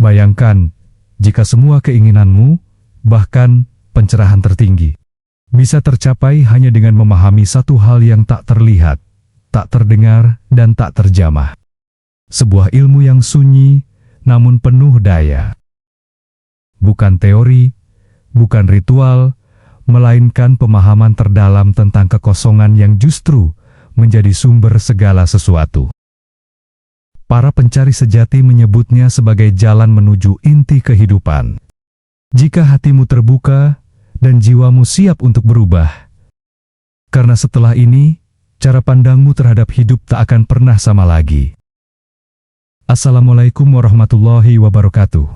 Bayangkan, jika semua keinginanmu, bahkan pencerahan tertinggi, bisa tercapai hanya dengan memahami satu hal yang tak terlihat, tak terdengar, dan tak terjamah. Sebuah ilmu yang sunyi, namun penuh daya. Bukan teori, bukan ritual, melainkan pemahaman terdalam tentang kekosongan yang justru menjadi sumber segala sesuatu. Para pencari sejati menyebutnya sebagai jalan menuju inti kehidupan. Jika hatimu terbuka dan jiwamu siap untuk berubah, karena setelah ini, cara pandangmu terhadap hidup tak akan pernah sama lagi. Assalamualaikum warahmatullahi wabarakatuh.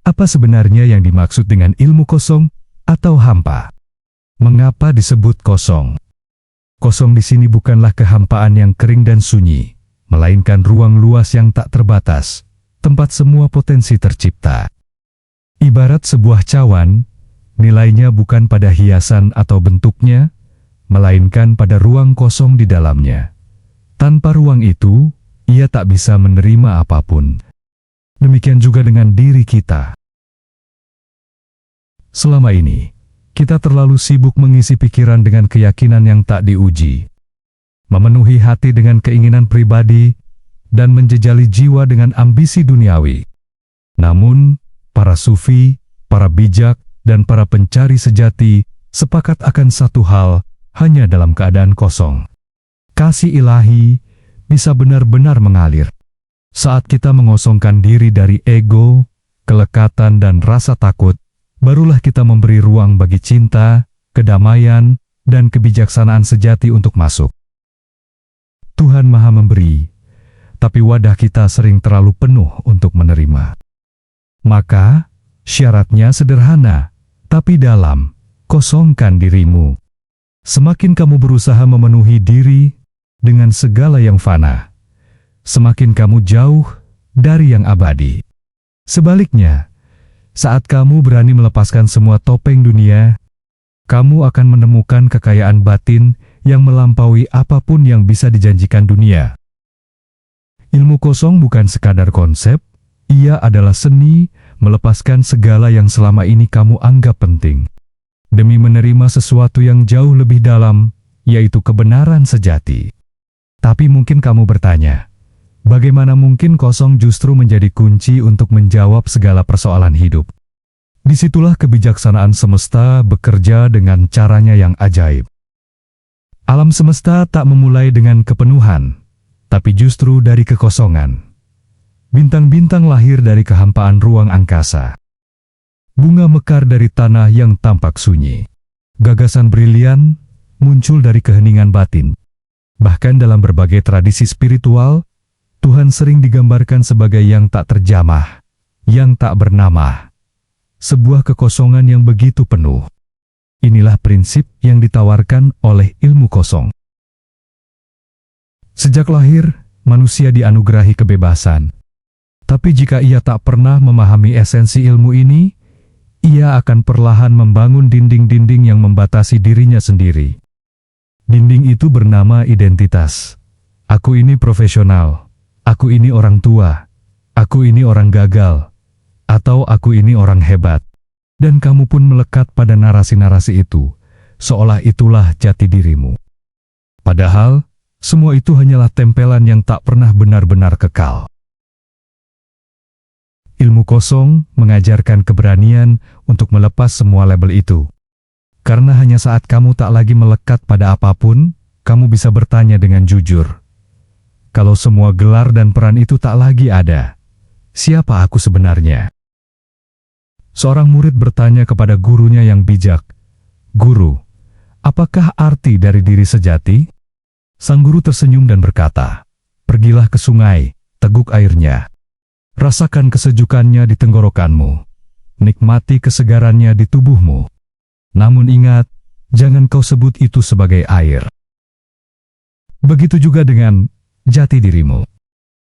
Apa sebenarnya yang dimaksud dengan ilmu kosong atau hampa? Mengapa disebut kosong? Kosong di sini bukanlah kehampaan yang kering dan sunyi, melainkan ruang luas yang tak terbatas, tempat semua potensi tercipta. Ibarat sebuah cawan, nilainya bukan pada hiasan atau bentuknya, melainkan pada ruang kosong di dalamnya. Tanpa ruang itu, ia tak bisa menerima apapun. Demikian juga dengan diri kita. Selama ini, kita terlalu sibuk mengisi pikiran dengan keyakinan yang tak diuji, memenuhi hati dengan keinginan pribadi, dan menjejali jiwa dengan ambisi duniawi. Namun, para sufi, para bijak, dan para pencari sejati sepakat akan satu hal hanya dalam keadaan kosong. Kasih ilahi bisa benar-benar mengalir saat kita mengosongkan diri dari ego, kelekatan, dan rasa takut. Barulah kita memberi ruang bagi cinta, kedamaian, dan kebijaksanaan sejati untuk masuk. Tuhan Maha Memberi, tapi wadah kita sering terlalu penuh untuk menerima. Maka, syaratnya sederhana, tapi dalam: kosongkan dirimu. Semakin kamu berusaha memenuhi diri dengan segala yang fana, semakin kamu jauh dari yang abadi. Sebaliknya, saat kamu berani melepaskan semua topeng dunia, kamu akan menemukan kekayaan batin yang melampaui apapun yang bisa dijanjikan dunia. Ilmu kosong bukan sekadar konsep, ia adalah seni melepaskan segala yang selama ini kamu anggap penting, demi menerima sesuatu yang jauh lebih dalam, yaitu kebenaran sejati. Tapi mungkin kamu bertanya, bagaimana mungkin kosong justru menjadi kunci untuk menjawab segala persoalan hidup? Disitulah kebijaksanaan semesta bekerja dengan caranya yang ajaib. Alam semesta tak memulai dengan kepenuhan, tapi justru dari kekosongan. Bintang-bintang lahir dari kehampaan ruang angkasa. Bunga mekar dari tanah yang tampak sunyi. Gagasan brilian muncul dari keheningan batin. Bahkan dalam berbagai tradisi spiritual, Tuhan sering digambarkan sebagai yang tak terjamah, yang tak bernama. Sebuah kekosongan yang begitu penuh. Inilah prinsip yang ditawarkan oleh ilmu kosong. Sejak lahir, manusia dianugerahi kebebasan. Tapi jika ia tak pernah memahami esensi ilmu ini, ia akan perlahan membangun dinding-dinding yang membatasi dirinya sendiri. Dinding itu bernama identitas. Aku ini profesional, aku ini orang tua, aku ini orang gagal, atau aku ini orang hebat. Dan kamu pun melekat pada narasi-narasi itu, seolah itulah jati dirimu. Padahal, semua itu hanyalah tempelan yang tak pernah benar-benar kekal. Ilmu kosong mengajarkan keberanian untuk melepas semua label itu. Karena hanya saat kamu tak lagi melekat pada apapun, kamu bisa bertanya dengan jujur. Kalau semua gelar dan peran itu tak lagi ada, siapa aku sebenarnya? Seorang murid bertanya kepada gurunya yang bijak, "Guru, apakah arti dari diri sejati?" Sang guru tersenyum dan berkata, "Pergilah ke sungai, teguk airnya. Rasakan kesejukannya di tenggorokanmu. Nikmati kesegarannya di tubuhmu. Namun ingat, jangan kau sebut itu sebagai air." Begitu juga dengan jati dirimu.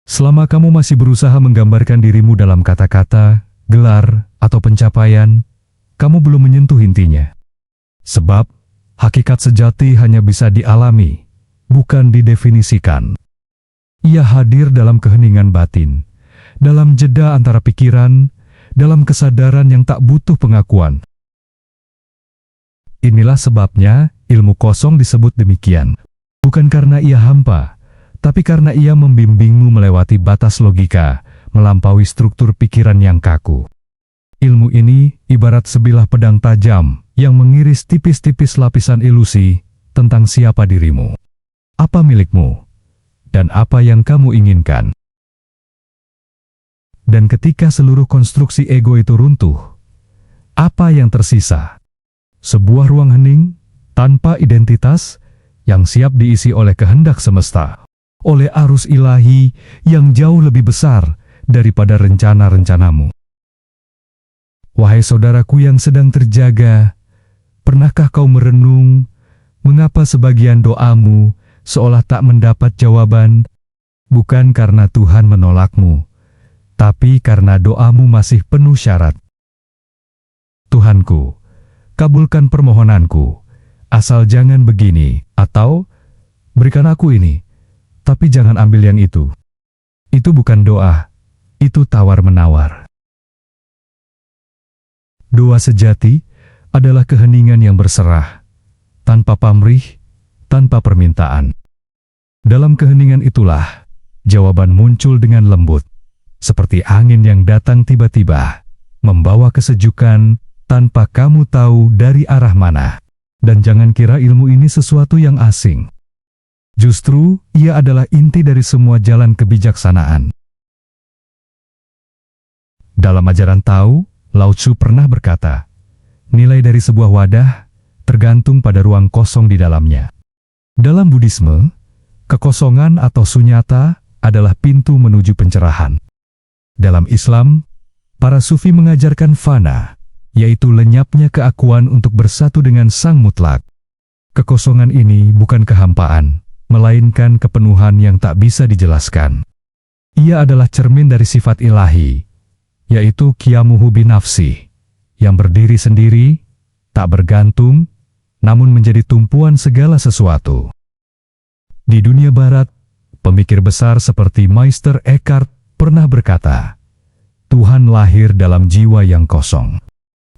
Selama kamu masih berusaha menggambarkan dirimu dalam kata-kata, gelar, atau pencapaian, kamu belum menyentuh intinya. Sebab, hakikat sejati hanya bisa dialami, bukan didefinisikan. Ia hadir dalam keheningan batin, dalam jeda antara pikiran, dalam kesadaran yang tak butuh pengakuan. Inilah sebabnya ilmu kosong disebut demikian. Bukan karena ia hampa, tapi karena ia membimbingmu melewati batas logika, melampaui struktur pikiran yang kaku. Ilmu ini ibarat sebilah pedang tajam yang mengiris tipis-tipis lapisan ilusi tentang siapa dirimu, apa milikmu, dan apa yang kamu inginkan. Dan ketika seluruh konstruksi ego itu runtuh, apa yang tersisa? Sebuah ruang hening, tanpa identitas, yang siap diisi oleh kehendak semesta, oleh arus ilahi yang jauh lebih besar daripada rencana-rencanamu. Wahai saudaraku yang sedang terjaga, pernahkah kau merenung mengapa sebagian doamu seolah tak mendapat jawaban? Bukan karena Tuhan menolakmu, tapi karena doamu masih penuh syarat. Tuhanku, kabulkan permohonanku, asal jangan begini, atau berikan aku ini, tapi jangan ambil yang itu. Itu bukan doa, itu tawar-menawar. Doa sejati adalah keheningan yang berserah, tanpa pamrih, tanpa permintaan. Dalam keheningan itulah, jawaban muncul dengan lembut, seperti angin yang datang tiba-tiba, membawa kesejukan tanpa kamu tahu dari arah mana. Dan jangan kira ilmu ini sesuatu yang asing. Justru, ia adalah inti dari semua jalan kebijaksanaan. Dalam ajaran Tao, Lao Tzu pernah berkata, nilai dari sebuah wadah tergantung pada ruang kosong di dalamnya. Dalam Buddhisme, kekosongan atau sunyata adalah pintu menuju pencerahan. Dalam Islam, para sufi mengajarkan fana, yaitu lenyapnya keakuan untuk bersatu dengan Sang Mutlak. Kekosongan ini bukan kehampaan, melainkan kepenuhan yang tak bisa dijelaskan. Ia adalah cermin dari sifat ilahi, yaitu qiyamuhu binafsi, yang berdiri sendiri, tak bergantung, namun menjadi tumpuan segala sesuatu. Di dunia barat, pemikir besar seperti Meister Eckhart pernah berkata, Tuhan lahir dalam jiwa yang kosong.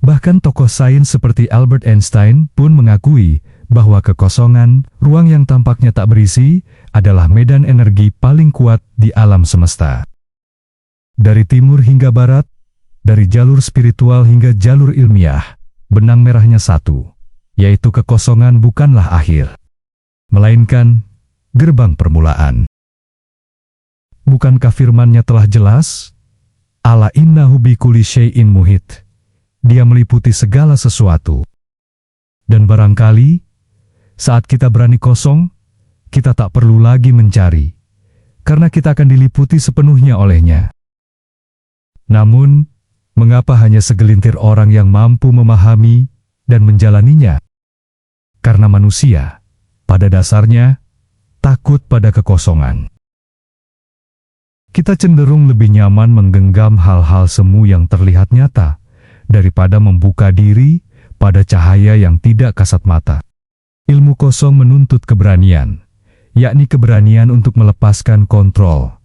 Bahkan tokoh sains seperti Albert Einstein pun mengakui bahwa kekosongan, ruang yang tampaknya tak berisi, adalah medan energi paling kuat di alam semesta. Dari timur hingga barat, dari jalur spiritual hingga jalur ilmiah, benang merahnya satu, yaitu kekosongan bukanlah akhir, melainkan gerbang permulaan. Bukankah firman-Nya telah jelas? Ala innahu bikulli syai'in muhit. Dia meliputi segala sesuatu. Dan barangkali, saat kita berani kosong, kita tak perlu lagi mencari, karena kita akan diliputi sepenuhnya olehnya. Namun, mengapa hanya segelintir orang yang mampu memahami dan menjalaninya? Karena manusia, pada dasarnya, takut pada kekosongan. Kita cenderung lebih nyaman menggenggam hal-hal semu yang terlihat nyata, daripada membuka diri pada cahaya yang tidak kasat mata. Ilmu kosong menuntut keberanian, yakni keberanian untuk melepaskan kontrol,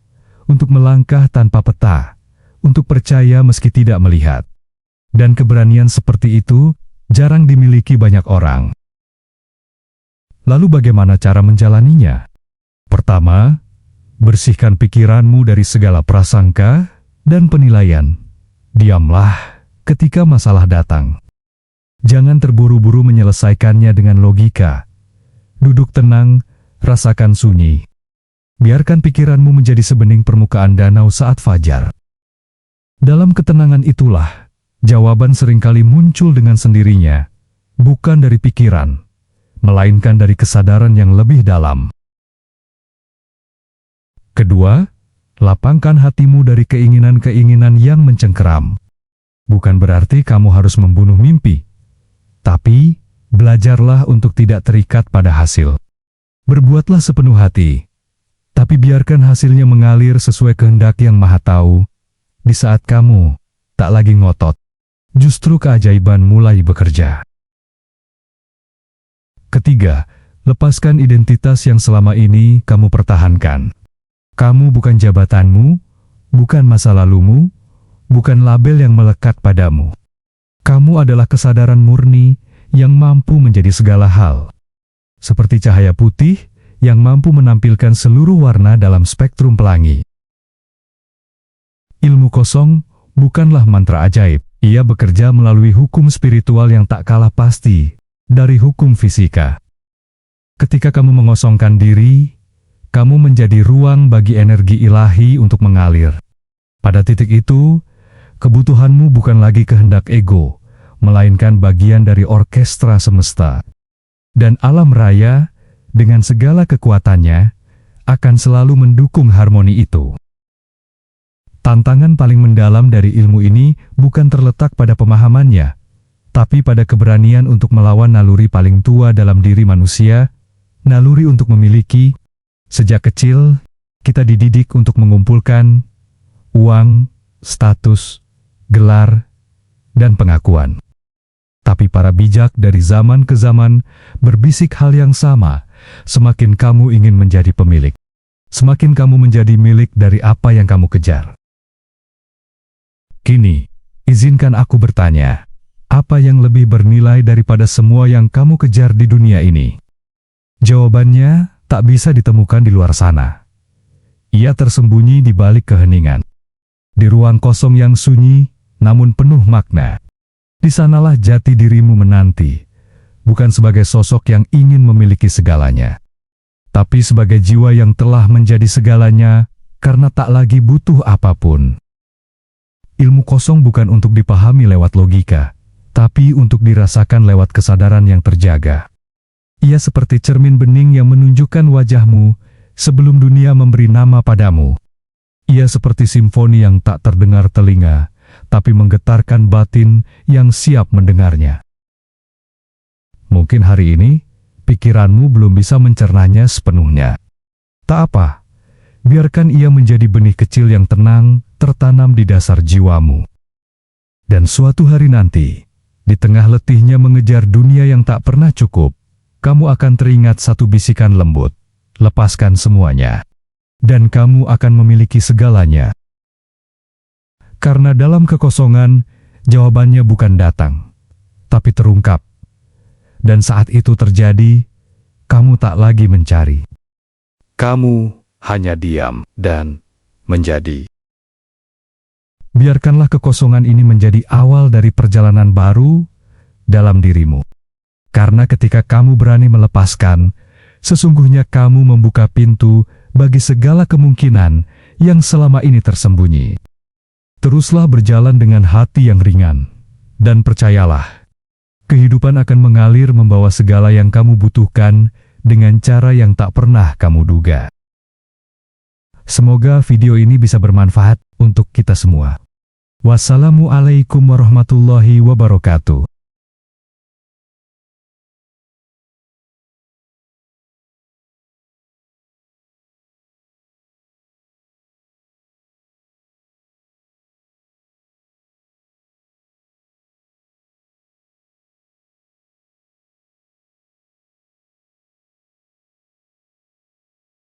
untuk melangkah tanpa peta, untuk percaya meski tidak melihat. Dan keberanian seperti itu jarang dimiliki banyak orang. Lalu bagaimana cara menjalaninya? Pertama, bersihkan pikiranmu dari segala prasangka dan penilaian. Diamlah ketika masalah datang. Jangan terburu-buru menyelesaikannya dengan logika. Duduk tenang, rasakan sunyi. Biarkan pikiranmu menjadi sebening permukaan danau saat fajar. Dalam ketenangan itulah, jawaban seringkali muncul dengan sendirinya, bukan dari pikiran, melainkan dari kesadaran yang lebih dalam. Kedua, lapangkan hatimu dari keinginan-keinginan yang mencengkeram. Bukan berarti kamu harus membunuh mimpi, tapi belajarlah untuk tidak terikat pada hasil. Berbuatlah sepenuh hati, tapi biarkan hasilnya mengalir sesuai kehendak Yang Maha Tahu. Di saat kamu tak lagi ngotot, justru keajaiban mulai bekerja. Ketiga, lepaskan identitas yang selama ini kamu pertahankan. Kamu bukan jabatanmu, bukan masa lalumu, bukan label yang melekat padamu. Kamu adalah kesadaran murni yang mampu menjadi segala hal. Seperti cahaya putih yang mampu menampilkan seluruh warna dalam spektrum pelangi. Ilmu kosong bukanlah mantra ajaib. Ia bekerja melalui hukum spiritual yang tak kalah pasti dari hukum fisika. Ketika kamu mengosongkan diri, kamu menjadi ruang bagi energi ilahi untuk mengalir. Pada titik itu, kebutuhanmu bukan lagi kehendak ego, melainkan bagian dari orkestra semesta. Dan alam raya, dengan segala kekuatannya, akan selalu mendukung harmoni itu. Tantangan paling mendalam dari ilmu ini bukan terletak pada pemahamannya, tapi pada keberanian untuk melawan naluri paling tua dalam diri manusia, naluri untuk memiliki. Sejak kecil, kita dididik untuk mengumpulkan uang, status, gelar, dan pengakuan. Tapi para bijak dari zaman ke zaman berbisik hal yang sama. Semakin kamu ingin menjadi pemilik, semakin kamu menjadi milik dari apa yang kamu kejar. Kini, izinkan aku bertanya, apa yang lebih bernilai daripada semua yang kamu kejar di dunia ini? Jawabannya tak bisa ditemukan di luar sana. Ia tersembunyi di balik keheningan. Di ruang kosong yang sunyi, namun penuh makna. Di sanalah jati dirimu menanti, bukan sebagai sosok yang ingin memiliki segalanya, tapi sebagai jiwa yang telah menjadi segalanya karena tak lagi butuh apapun. Ilmu kosong bukan untuk dipahami lewat logika, tapi untuk dirasakan lewat kesadaran yang terjaga. Ia seperti cermin bening yang menunjukkan wajahmu sebelum dunia memberi nama padamu. Ia seperti simfoni yang tak terdengar telinga, tapi menggetarkan batin yang siap mendengarnya. Mungkin hari ini, pikiranmu belum bisa mencernanya sepenuhnya. Tak apa, biarkan ia menjadi benih kecil yang tenang, tertanam di dasar jiwamu. Dan suatu hari nanti, di tengah letihnya mengejar dunia yang tak pernah cukup, kamu akan teringat satu bisikan lembut, lepaskan semuanya. Dan kamu akan memiliki segalanya. Karena dalam kekosongan, jawabannya bukan datang, tapi terungkap. Dan saat itu terjadi, kamu tak lagi mencari. Kamu hanya diam dan menjadi. Biarkanlah kekosongan ini menjadi awal dari perjalanan baru dalam dirimu. Karena ketika kamu berani melepaskan, sesungguhnya kamu membuka pintu bagi segala kemungkinan yang selama ini tersembunyi. Teruslah berjalan dengan hati yang ringan, dan percayalah, kehidupan akan mengalir membawa segala yang kamu butuhkan dengan cara yang tak pernah kamu duga. Semoga video ini bisa bermanfaat untuk kita semua. Wassalamualaikum warahmatullahi wabarakatuh.